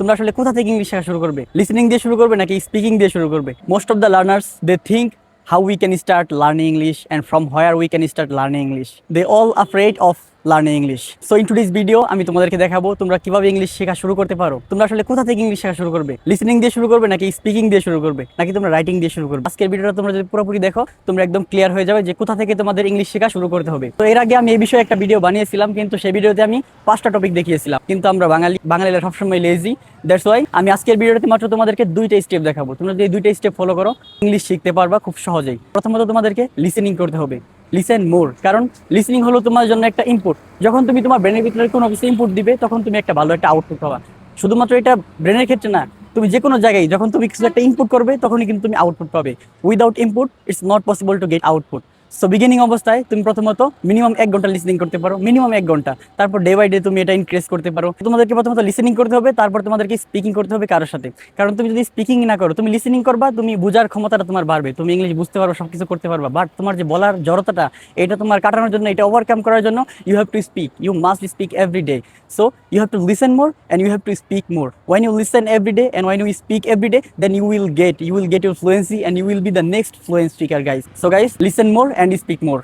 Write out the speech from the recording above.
তোমরা আসলে কোথা থেকে ইংলিশ শেখা শুরু করবে? লিসেনিং দিয়ে শুরু করবে নাকি স্পিকিং দিয়ে শুরু করবে? Most of the learners they think how we can start learning English and from where we can start learning English. They all afraid of learning English. So in today's video আমি তোমাদেরকে দেখাবো তোমরা কিভাবে English শেখা শুরু করতে পারো। তোমরা আসলে কোথা থেকে ইংলিশ শেখা শুরু করবে? লিসেনিং দিয়ে শুরু করবে নাকি স্পিকিং দিয়ে শুরু করবে নাকি তোমরা রাইটিং দিয়ে শুরু করবে? আজকের ভিডিওটা তোমরা যদি পুরোপুরি দেখো তোমরা একদম ক্লিয়ার হয়ে যাবে যে কোথা থেকে তোমাদের ইংলিশ শেখা শুরু করতে হবে। তো এর আগে আমি এই বিষয়ে একটা ভিডিও বানিয়েছিলাম, কিন্তু সেই ভিডিওতে আমি 5টা টপিক দেখিয়েছিলাম, কিন্তু আমরা বাঙালিরা সবসময় লেজি। দ্যাটস ওয়াই আমি আজকের ভিডিওতে মাত্র তোমাদেরকে 2টা স্টেপ দেখাবো। তোমরা যদি এই 2টা স্টেপ ফলো করো ইংলিশ শিখতে পারবা খুব সহজেই। প্রথমত তোমাদেরকে লিসেনিং করতে হবে, লিসেন মোর। কারণ লিসেনিং হলো তোমার জন্য একটা ইনপুট। যখন তুমি তোমার ব্রেনের ভিতরে কোনো কিছু ইনপুট দিবে তখন তুমি একটা ভালো একটা আউটপুট পাবা। শুধুমাত্র এটা ব্রেনের ক্ষেত্রে না, তুমি যে কোনো জায়গায় যখন তুমি কিছু একটা ইনপুট করবে তখনই কিন্তু তুমি আউটপুট পাবে। Without input it's not possible to get output. So beginning অবস্থায় তুমি প্রথমত মিনিমাম 1 ঘন্টা লিসেনিং করতে পারো, মিনিমাম 1 ঘন্টা। তারপর ডে বাই ডে তুমি এটা ইনক্রিজ করতে পারো। তোমাদেরকে প্রথমত লিসেনিং করতে হবে, তারপর তোমাদেরকে স্পিকিং করতে হবে কারোর সাথে। কারণ তুমি যদি স্পিকিং না করো, তুমি লিসেনিং করবা, তুমি বোঝার ক্ষমতাটা তোমার বাড়বে, তুমি ইংলিশ বুঝতে পারবে, সব কিছু করতে পারবা। বাট তোমার যে বলার জড়তাটা, এটা তোমার কাটানোর জন্য, এটা ওভারকাম করার জন্য you have to speak, you must speak every day. So you have to listen more and you have to speak more. When you listen every day and when you speak every day, then you will get your fluency and you will be the next fluent speaker, guys. So guys, listen more and speak more.